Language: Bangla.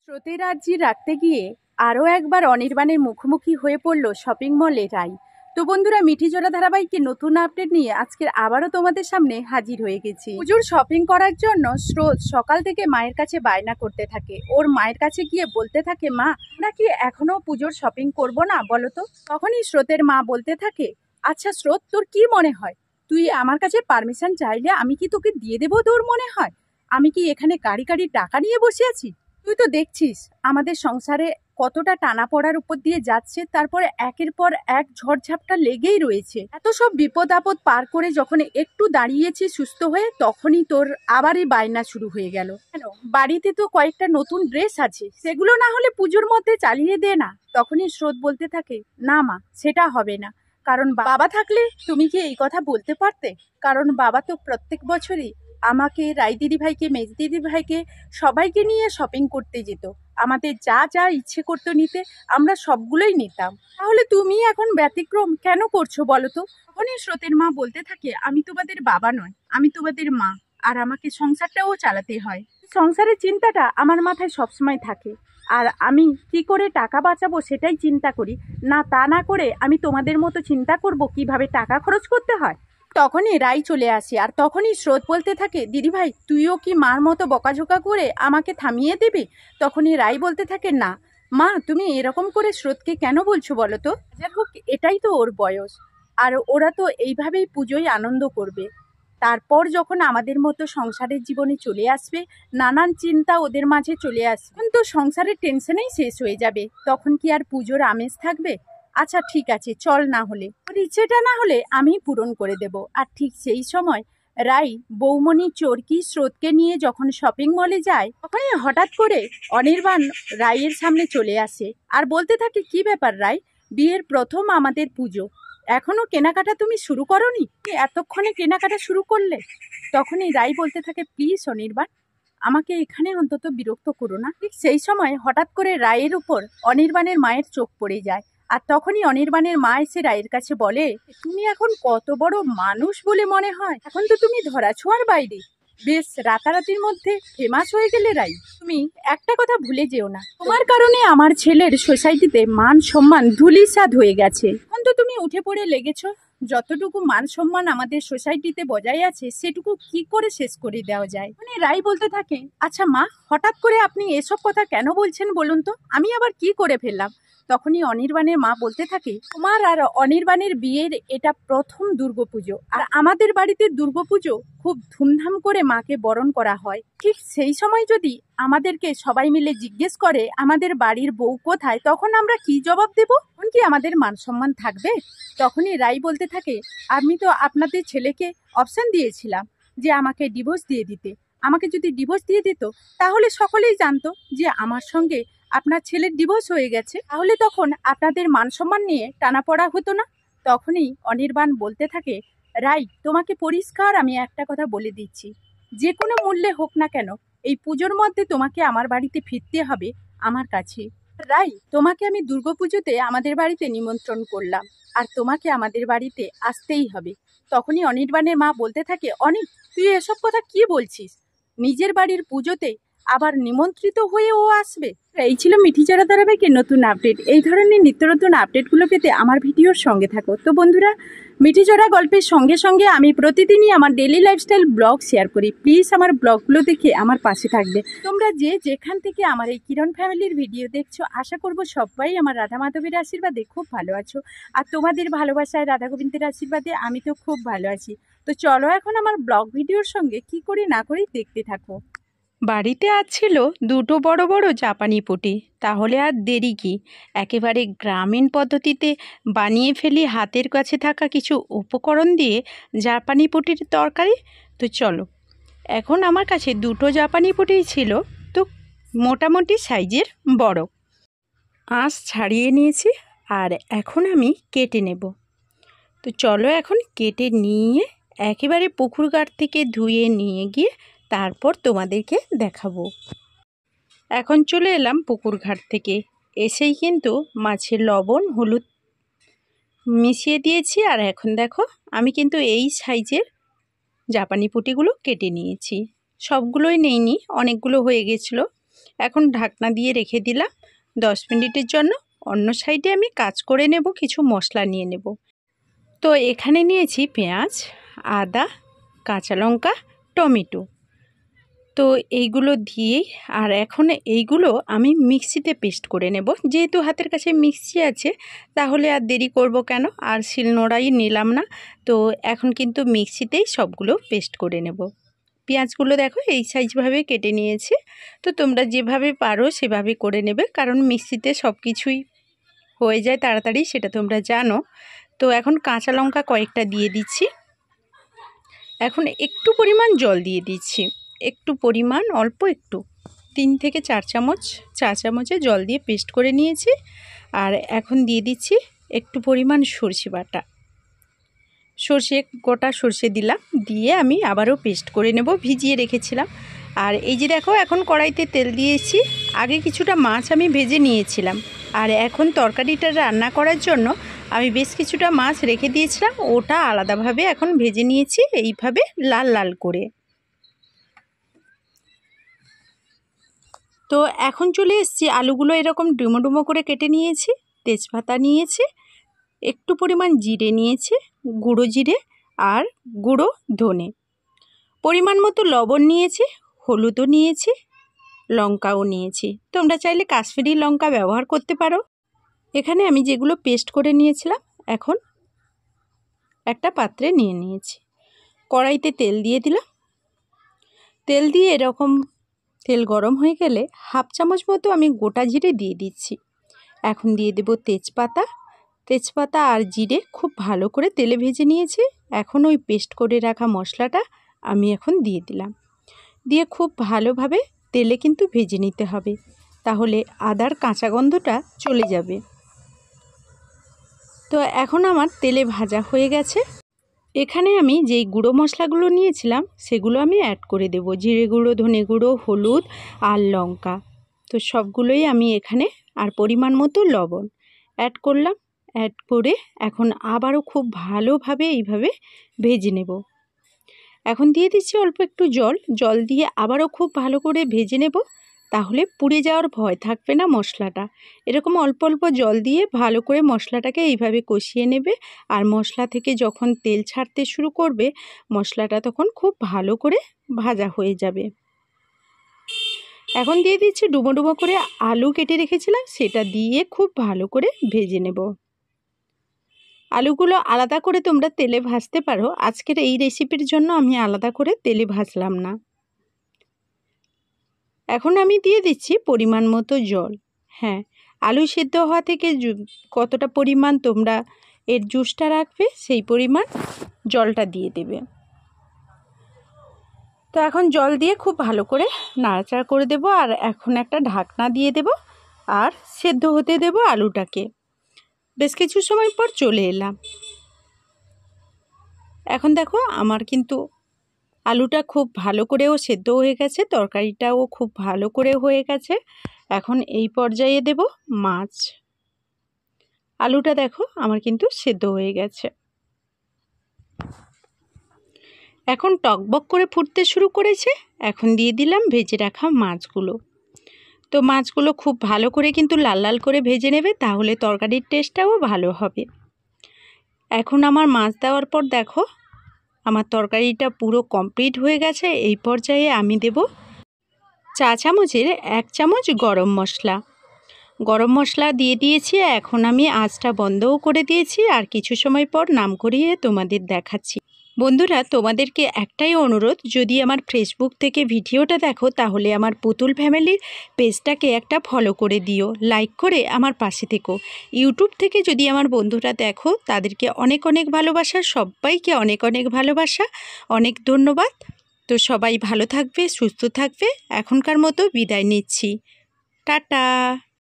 স্রোতের আর্জি রাখতে গিয়ে আরও একবার অনির্বাণের মুখোমুখি হয়ে পড়ল শপিং মলে রাই। তো বন্ধুরা, মিঠিজোড়া ধারাবাহিকে নতুন আপডেট নিয়ে আজকের আবারও তোমাদের সামনে হাজির হয়ে গেছি। পুজোর শপিং করার জন্য স্রোত সকাল থেকে মায়ের কাছে বায়না করতে থাকে। ওর মায়ের কাছে গিয়ে বলতে থাকে, মা নাকি এখনো পুজোর শপিং করব না বলো তো। তখনই স্রোতের মা বলতে থাকে, আচ্ছা স্রোত, তোর কি মনে হয় তুই আমার কাছে পারমিশন চাইলে আমি কি তোকে দিয়ে দেবো? তোর মনে হয় আমি কি এখানে গাড়ি গাড়ি টাকা নিয়ে বসে আছি? তুই তো দেখছিস আমাদের সংসারে কতটা টানাপোড়ার উপর দিয়ে যাচ্ছে, তারপরে একের পর এক ঝড়ঝাপটা লেগেই রয়েছে। এত সব বিপদ আপদ পার করে যখন একটু দাঁড়িয়েছি সুস্থ হয়ে, তখনই তোর আবারই বায়না শুরু হয়ে গেল। কেন, বাড়িতে তো কয়েকটা নতুন ড্রেস আছে, সেগুলো না হলে পুজোর মধ্যে চালিয়ে দে না। তখনই স্রোত বলতে থাকে, না মা, সেটা হবে না। কারণ বাবা থাকলে তুমি কি এই কথা বলতে পারতে? কারণ বাবা তো প্রত্যেক বছরই আমাকে, রাই দিদি ভাইকে, মেজ দিদি ভাইকে সবাইকে নিয়ে শপিং করতে যেত। আমাদের যা যা ইচ্ছে করতো নিতে, আমরা সবগুলোই নিতাম। তাহলে তুমি এখন ব্যতিক্রম কেন করছো বলো তো? তখনই স্রোতের মা বলতে থাকে, আমি তোমাদের বাবা নয়, আমি তোমাদের মা, আর আমাকে সংসারটাও চালাতে হয়। সংসারের চিন্তাটা আমার মাথায় সবসময় থাকে, আর আমি কি করে টাকা বাঁচাবো সেটাই চিন্তা করি। না, তা না করে আমি তোমাদের মতো চিন্তা করব কিভাবে টাকা খরচ করতে হয়। তখনই রাই চলে আসে, আর তখনই স্রোত বলতে থাকে, দিদিভাই তুইও কি মার মতো বকাঝোকা করে আমাকে থামিয়ে দেবে? তখনই রাই বলতে থাকে, না মা, তুমি এরকম করে স্রোতকে কেন বলছো বলো তো? যাই হোক, এটাই তো ওর বয়স, আর ওরা তো এইভাবেই পুজোয় আনন্দ করবে। তারপর যখন আমাদের মতো সংসারের জীবনে চলে আসবে, নানান চিন্তা ওদের মাঝে চলে আসবে, তখন তো সংসারের টেনশনেই শেষ হয়ে যাবে। তখন কি আর পুজোর আমেজ থাকবে? আচ্ছা ঠিক আছে, চল, না হলে ওর ইচ্ছেটা না হলে আমি পূরণ করে দেব। আর ঠিক সেই সময় রাই বৌমণি চরকি স্রোতকে নিয়ে যখন শপিং মলে যায়, তখনই হঠাৎ করে অনির্বাণ রাইয়ের সামনে চলে আসে আর বলতে থাকে, কি ব্যাপার রাই, বিয়ের প্রথম আমাদের পুজো, এখনো কেনাকাটা তুমি শুরু করনি? এতক্ষণে কেনাকাটা শুরু করলে? তখনই রাই বলতে থাকে, প্লিজ অনির্বাণ, আমাকে এখানে অন্তত বিরক্ত করো না। ঠিক সেই সময় হঠাৎ করে রায়ের উপর অনির্বাণের মায়ের চোখ পড়ে যায়, আর তখনই অনির্বাণের মা এসে রায়ের কাছে বলে, তুমি এখন কত বড় মানুষ বলে মনে হয়, এখন তো তুমি ধরাছোঁয়ার বাইরে, বেশ রাতারাতির মধ্যে ফেমাস হয়ে গেলে রাই। তুমি একটা কথা ভুলে যেও না, তোমার কারণে আমার ছেলের সোসাইটিতে মান সম্মান ধূলিসাৎ হয়ে গেছে। এখন তো তুমি উঠে পড়ে লেগেছো, যতটুকু মান সম্মান আমাদের সোসাইটিতে বজায় আছে সেটুকু কি করে শেষ করে দেওয়া যায়। মানে রাই বলতে থাকে, আচ্ছা মা, হঠাৎ করে আপনি এসব কথা কেন বলছেন বলুন তো, আমি আবার কি করে ফেললাম? তখনই অনির্বাণের মা বলতে থাকে, তোমার আর অনির্বাণের বিয়ের এটা প্রথম দুর্গাপুজো, আর আমাদের বাড়িতে দুর্গাপুজো খুব ধুমধাম করে মাকে বরণ করা হয়। ঠিক সেই সময় যদি আমাদেরকে সবাই মিলে জিজ্ঞেস করে আমাদের বাড়ির বউ কোথায়, তখন আমরা কি জবাব দেব? তখন কি আমাদের মান সম্মান থাকবে? তখনই রাই বলতে থাকে, আমি তো আপনাদের ছেলেকে অপশন দিয়েছিলাম যে আমাকে ডিভোর্স দিয়ে দিতে। আমাকে যদি ডিভোর্স দিয়ে দিত, তাহলে সকলেই জানতো যে আমার সঙ্গে আপনার ছেলের ডিভোর্স হয়ে গেছে, তাহলে তখন আপনাদের মান সম্মান নিয়ে টানাপড়া হতো না। তখনই অনির্বাণ বলতে থাকে, রাই, তোমাকে পরিষ্কার আমি একটা কথা বলে দিচ্ছি, যে কোনো মূল্যে হোক না কেন এই পুজোর মধ্যে তোমাকে আমার বাড়িতে ফিরতে হবে আমার কাছে। রাই, তোমাকে আমি দুর্গাপুজোতে আমাদের বাড়িতে নিমন্ত্রণ করলাম, আর তোমাকে আমাদের বাড়িতে আসতেই হবে। তখনই অনির্বাণের মা বলতে থাকে, অনিক, তুই এসব কথা কি বলছিস? নিজের বাড়ির পুজোতে আবার নিমন্ত্রিত হয়ে ও আসবে? এই ছিল মিঠিজোড়া ধারাবাহিকের নতুন আপডেট। এই ধরনের নিত্য নতুন আপডেটগুলো পেতে আমার ভিডিওর সঙ্গে থাকো। তো বন্ধুরা, মিঠিজোড়া গল্পের সঙ্গে সঙ্গে আমি প্রতিদিনই আমার ডেইলি লাইফস্টাইল ব্লগ শেয়ার করি। প্লিজ আমার ব্লগগুলো দেখে আমার পাশে থাকবে। তোমরা যে যেখান থেকে আমার এই কিরণ ফ্যামিলির ভিডিও দেখছো, আশা করব সবাই আমার রাধা মাধবের আশীর্বাদে খুব ভালো আছো, আর তোমাদের ভালোবাসায় রাধা গোবিন্দের আশীর্বাদে আমি তো খুব ভালো আছি। তো চলো এখন আমার ব্লগ ভিডিওর সঙ্গে কি করি না করি দেখতে থাকো। বাড়িতে আজ ছিল দুটো বড় বড় জাপানি পুঁটি, তাহলে আর দেরি কি, একেবারে গ্রামীণ পদ্ধতিতে বানিয়ে ফেলি হাতের কাছে থাকা কিছু উপকরণ দিয়ে জাপানি পুঁটির তরকারি। তো চলো, এখন আমার কাছে দুটো জাপানি পুঁটিই ছিল, তো মোটামুটি সাইজের বড়। আঁশ ছাড়িয়ে নিয়েছি, আর এখন আমি কেটে নেব। তো চলো এখন কেটে নিয়ে একেবারে পুকুর ঘাট থেকে ধুয়ে নিয়ে গিয়ে তারপর তোমাদেরকে দেখাবো। এখন চলে এলাম পুকুর ঘাট থেকে, এসেই কিন্তু মাছের লবণ হলুদ মিশিয়ে দিয়েছি, আর এখন দেখো আমি কিন্তু এই সাইজের জাপানি পুঁটিগুলো কেটে নিয়েছি। সবগুলোই নেইনি, অনেকগুলো হয়ে গেছিলো, এখন ঢাকনা দিয়ে রেখে দিলাম 10 মিনিটের জন্য। অন্য সাইডে আমি কাজ করে নেব, কিছু মশলা নিয়ে নেব। তো এখানে নিয়েছি পেঁয়াজ, আদা, কাঁচা লঙ্কা, টমেটো। তো এইগুলো দিয়েই আর এখন এইগুলো আমি মিক্সিতে পেস্ট করে নেব। যেহেতু হাতের কাছে মিক্সি আছে তাহলে আর দেরি করব কেন, আর শিলনোড়াই নিলাম না। তো এখন কিন্তু মিক্সিতেই সবগুলো পেস্ট করে নেব। পেঁয়াজগুলো দেখো এই সাইজভাবে কেটে নিয়েছি। তো তোমরা যেভাবে পারো সেভাবে করে নেবে, কারণ মিক্সিতে সব কিছুই হয়ে যায় তাড়াতাড়ি, সেটা তোমরা জানো। তো এখন কাঁচা লঙ্কা কয়েকটা দিয়ে দিচ্ছি। এখন একটু পরিমাণ জল দিয়ে দিচ্ছি, একটু পরিমাণ, অল্প একটু, 3 থেকে 4 চামচ, 4 চামচে জল দিয়ে পেস্ট করে নিয়েছি। আর এখন দিয়ে দিচ্ছি একটু পরিমাণ সরষে বাটা, গোটা সরষে দিলাম, দিয়ে আমি আবারও পেস্ট করে নেব, ভিজিয়ে রেখেছিলাম। আর এই যে দেখো এখন কড়াইতে তেল দিয়েছি। আগে কিছুটা মাছ আমি ভেজে নিয়েছিলাম, আর এখন তরকারিটা রান্না করার জন্য আমি বেশ কিছুটা মাছ রেখে দিয়েছিলাম, ওটা আলাদাভাবে এখন ভেজে নিয়েছি এইভাবে লাল লাল করে। তো এখন চলে এসেছি, আলুগুলো এরকম ডুমো ডুমো করে কেটে নিয়েছি, তেজপাতা নিয়েছি, একটু পরিমাণ জিরে নিয়েছি, গুঁড়ো জিরে আর গুঁড়ো ধনে, পরিমাণ মতো লবণ নিয়েছি, হলুদও নিয়েছি, লঙ্কাও নিয়েছি। তোমরা চাইলে কাশ্মীরি লঙ্কা ব্যবহার করতে পারো। এখানে আমি যেগুলো পেস্ট করে নিয়েছিলাম এখন একটা পাত্রে নিয়ে নিয়েছি। কড়াইতে তেল দিয়ে দিলাম। তেল দিয়ে এরকম তেল গরম হয়ে গেলে 1/2 চামচ মতো আমি গোটা জিরে দিয়ে দিচ্ছি। এখন দিয়ে দেব তেজপাতা আর জিরে খুব ভালো করে তেলে ভেজে নিয়েছি। এখন ওই পেস্ট করে রাখা মশলাটা আমি এখন দিয়ে দিলাম, দিয়ে খুব ভালোভাবে তেলে কিন্তু ভেজে নিতে হবে, তাহলে আদার কাঁচা গন্ধটা চলে যাবে। তো এখন আমার তেলে ভাজা হয়ে গেছে। এখানে আমি যেই গুঁড়ো মশলাগুলো নিয়েছিলাম সেগুলো আমি অ্যাড করে দেব, জিরে গুঁড়ো, ধনে গুঁড়ো, হলুদ আর লঙ্কা। তো সবগুলোই আমি এখানে, আর পরিমাণ মতো লবণ অ্যাড করলাম। অ্যাড করে এখন আবারও খুব ভালোভাবে এইভাবে ভেজে নেব। এখন দিয়ে দিচ্ছি অল্প একটু জল দিয়ে আবারও খুব ভালো করে ভেজে নেব, তাহলে পুড়ে যাওয়ার ভয় থাকবে না মশলাটা। এরকম অল্প অল্প জল দিয়ে ভালো করে মশলাটাকে এইভাবে কষিয়ে নেবে। আর মশলা থেকে যখন তেল ছাড়তে শুরু করবে মশলাটা তখন খুব ভালো করে ভাজা হয়ে যাবে। এখন দিয়ে দিচ্ছি ডুবো ডুবো করে আলু কেটে রেখেছিলাম, সেটা দিয়ে খুব ভালো করে ভেজে নেব। আলুগুলো আলাদা করে তোমরা তেলে ভাজতে পারো, আজকের এই রেসিপির জন্য আমি আলাদা করে তেলে ভাজলাম না। এখন আমি দিয়ে দিচ্ছি পরিমাণ মতো জল। হ্যাঁ, আলু সেদ্ধ হওয়া থেকে কতটা পরিমাণ তোমরা এর জুসটা রাখবে সেই পরিমাণ জলটা দিয়ে দেবে। তো এখন জল দিয়ে খুব ভালো করে নাড়াচাড়া করে দেব, আর এখন একটা ঢাকনা দিয়ে দেব আর সেদ্ধ হতে দেব আলুটাকে। বেশ কিছু সময় পর চলে এলাম। এখন দেখো আমার কিন্তু আলুটা খুব ভালো করেও সেদ্ধ হয়ে গেছে, তরকারিটাও খুব ভালো করে হয়ে গেছে। এখন এই পর্যায়ে দেব মাছ। আলুটা দেখো আমার কিন্তু সেদ্ধ হয়ে গেছে। এখন টকবক করে ফুটতে শুরু করেছে। এখন দিয়ে দিলাম ভেজে রাখা মাছগুলো। তো মাছগুলো খুব ভালো করে কিন্তু লাল লাল করে ভেজে নেবে, তাহলে তরকারির টেস্টটাও ভালো হবে। এখন আমার মাছ দেওয়ার পর দেখো আমার তরকারিটা পুরো কমপ্লিট হয়ে গেছে। এই পর্যায়ে আমি দেব চা চামচের 1 চামচ গরম মশলা দিয়ে দিয়েছি। এখন আমি আঁচটা বন্ধও করে দিয়েছি, আর কিছু সময় পর নাম করিয়ে তোমাদের দেখাচ্ছি। বন্ধুরা, তোমাদেরকে একটাই অনুরোধ, যদি আমার ফেসবুক থেকে ভিডিওটা দেখো তাহলে আমার পুতুল ফ্যামিলির পেজটাকে একটা ফলো করে দিও, লাইক করে আমার পাশে থেকো। ইউটিউব থেকে যদি আমার বন্ধুরা দেখো তাদেরকে অনেক অনেক ভালোবাসা, সবাইকে অনেক অনেক ভালোবাসা, অনেক ধন্যবাদ। তো সবাই ভালো থাকবে, সুস্থ থাকবে। এখনকার মতো বিদায় নিচ্ছি, টাটা।